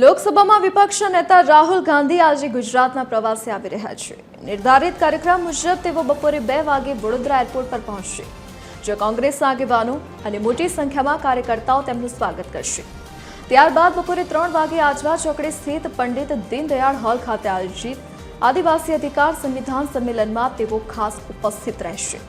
લોકસભામાં વિપક્ષના નેતા રાહુલ ગાંધી આજે ગુજરાતના પ્રવાસે આવી રહ્યા છે। નિર્ધારિત કાર્યક્રમ મુજબ તેઓ બપોરે 2 વાગે વડોદરા એરપોર્ટ પર પહોંચશે, જ્યાં કોંગ્રેસના આગેવાનો અને મોટી સંખ્યામાં કાર્યકર્તાઓ તેમનું સ્વાગત કરશે। ત્યારબાદ બપોરે 3 વાગે આજવા ચોકડી સ્થિત પંડિત દીનદયાળ હોલ ખાતે આયોજિત આદિવાસી અધિકાર સંવિધાન સંમેલનમાં તેઓ ખાસ ઉપસ્થિત રહેશે।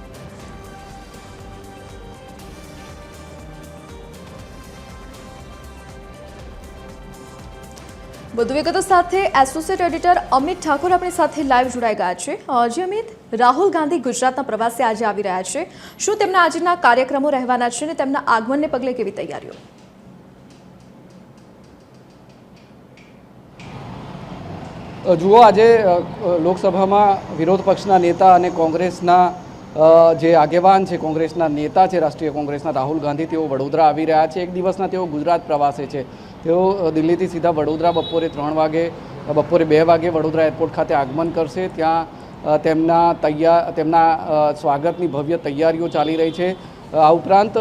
વધુ વિગતો સાથે એસોસિએટ એડિટર અમિત ઠાકોર આપણી સાથે લાઈવ જોડાઈ ગયા છે। જી અમિત, રાહુલ ગાંધી ગુજરાતના પ્રવાસે આજે આવી રહ્યા છે, શું તેમના આજના કાર્યક્રમો રહેવાના છે અને તેમના આગમનને પગલે કેવી તૈયારીઓ? જુઓ, આજે લોકસભામાં વિરોધ પક્ષના નેતા અને કોંગ્રેસના જે આગેવાન છે, કોંગ્રેસના નેતા છે, રાષ્ટ્રીય કોંગ્રેસના રાહુલ ગાંધી, તેઓ વડોદરા આવી રહ્યા છે। એક દિવસના તેઓ ગુજરાત પ્રવાસે છે। તેઓ દિલ્હીથી સીધા વડોદરા બપોરે 2 વાગે વડોદરા એરપોર્ટ ખાતે આગમન કરશે। ત્યાં તેમના સ્વાગતની ભવ્ય તૈયારીઓ ચાલી રહી છે। આ ઉપરાંત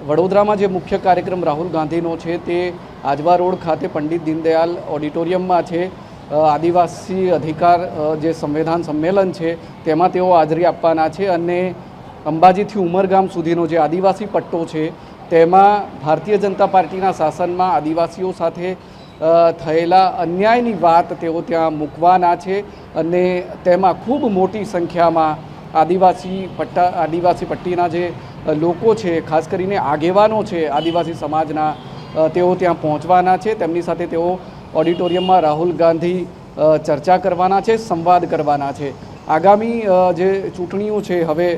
વડોદરામાં જે મુખ્ય કાર્યક્રમ રાહુલ ગાંધીનો છે તે આજવા રોડ ખાતે પંડિત દીનદયાળ ઓડિટોરિયમમાં છે। આદિવાસી અધિકાર જે સંવિધાન સંમેલન છે તેમાં તેઓ હાજરી આપવાના છે અને અંબાજીથી ઉમરગામ સુધીનો જે આદિવાસી પટ્ટો છે તેમાં ભારતીય જનતા પાર્ટીના શાસનમાં આદિવાસીઓ સાથે થયેલા અન્યાયની વાત તેઓ ત્યાં મૂકવાના છે અને તેમાં ખૂબ મોટી સંખ્યામાં આદિવાસી પટ્ટીના જે લોકો છે, ખાસ કરીને આગેવાનો છે આદિવાસી સમાજના, તેઓ ત્યાં પહોંચવાના છે। તેમની સાથે તેઓ ઓડિટોરિયમમાં રાહુલ ગાંધી ચર્ચા કરવાના છે, સંવાદ કરવાના છે। આગામી જે ચૂંટણીઓ છે, હવે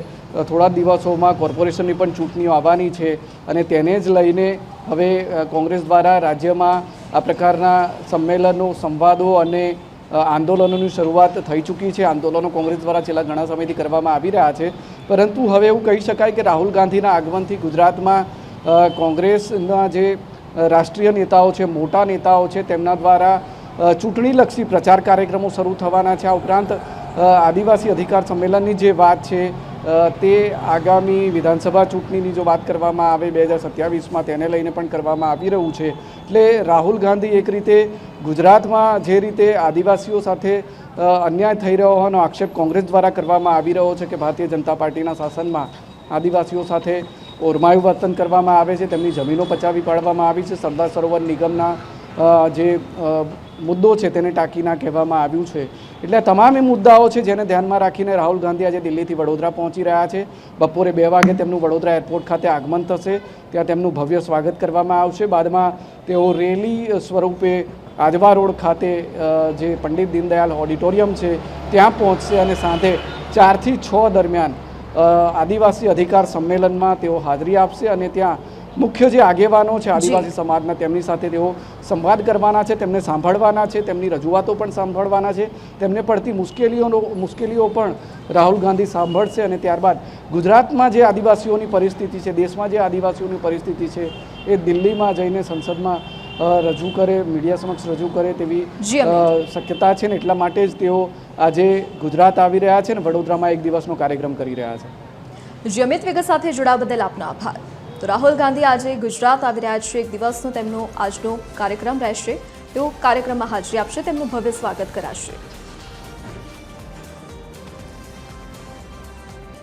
થોડા દિવસોમાં કોર્પોરેશનની પણ ચૂંટણીઓ આવવાની છે અને તેને જ લઈને હવે કોંગ્રેસ દ્વારા રાજ્યમાં આ પ્રકારના સંમેલનો, સંવાદો અને આંદોલનોની શરૂઆત થઈ ચૂકી છે। આંદોલનો કોંગ્રેસ દ્વારા છેલ્લા ઘણા સમયથી કરવામાં આવી રહ્યા છે, પરંતુ હવે એવું કહી શકાય કે રાહુલ ગાંધીના આગમનથી ગુજરાતમાં કોંગ્રેસના જે રાષ્ટ્રીય નેતાઓ છે, મોટા નેતાઓ છે, તેમના દ્વારા ચૂંટણીલક્ષી પ્રચાર કાર્યક્રમો શરૂ થવાના છે। આ ઉપરાંત આદિવાસી અધિકાર સંમેલનની જે વાત છે તે આગામી વિધાનસભા ચૂંટણીની જો વાત કરવામાં આવે 2027માં, તેને લઈને પણ કરવામાં આવી રહ્યું છે। એટલે રાહુલ ગાંધી એક રીતે ગુજરાતમાં જે રીતે આદિવાસીઓ સાથે અન્યાય થઈ રહ્યો હોવાનો આક્ષેપ કોંગ્રેસ દ્વારા કરવામાં આવી રહ્યો છે કે ભારતીય જનતા પાર્ટીના શાસનમાં આદિવાસીઓ સાથે ઓરમાયું વર્તન કરવામાં આવે છે, તેમની જમીનો પચાવી પાડવામાં આવી છે, સરદાર સરોવર નિગમના જે મુદ્દો છે તેને ટાંકીના કહેવામાં આવ્યું છે। એટલે તમામ એ મુદ્દાઓ છે જેને ધ્યાનમાં રાખીને રાહુલ ગાંધી આજે દિલ્હીથી વડોદરા પહોંચી રહ્યા છે। બપોરે 2 વાગે તેમનું વડોદરા એરપોર્ટ ખાતે આગમન થશે, ત્યાં તેમનું ભવ્ય સ્વાગત કરવામાં આવશે। બાદમાં તેઓ રેલી સ્વરૂપે આજવા રોડ ખાતે જે પંડિત દીનદયાળ ઓડિટોરિયમ છે ત્યાં પહોંચશે અને સાંજે 4 થી 6 દરમિયાન આદિવાસી અધિકાર સંમેલનમાં તેઓ હાજરી આપશે અને ત્યાં મુખ્ય જે આગેવાનો છે આદિવાસી સમાજના, તેમની સાથે તેઓ સંવાદ કરવાના છે, તેમને સાંભળવાના છે, તેમની રજૂઆતો પણ સાંભળવાના છે, તેમને પડતી મુશ્કેલીઓ પણ રાહુલ ગાંધી સાંભળશે અને ત્યારબાદ ગુજરાતમાં જે આદિવાસીઓની પરિસ્થિતિ છે, દેશમાં જે આદિવાસીઓની પરિસ્થિતિ છે એ દિલ્હીમાં જઈને સંસદમાં રજૂ કરે, મીડિયા સમક્ષ રજૂ કરે તેવી શક્યતા છે ને એટલા માટે જ તેઓ આજે ગુજરાત આવી રહ્યા છે અને વડોદરામાં એક દિવસનો કાર્યક્રમ કરી રહ્યા છે। જી અમિત, વિગત સાથે જોડાવા બદલ આપનો આભાર। તો રાહુલ ગાંધી આજે ગુજરાત આવી રહ્યા છે, એક દિવસનો તેમનો આજનો કાર્યક્રમ રહેશે, તેઓ કાર્યક્રમમાં હાજરી આપશે, તેમનું ભવ્ય સ્વાગત કરાશે।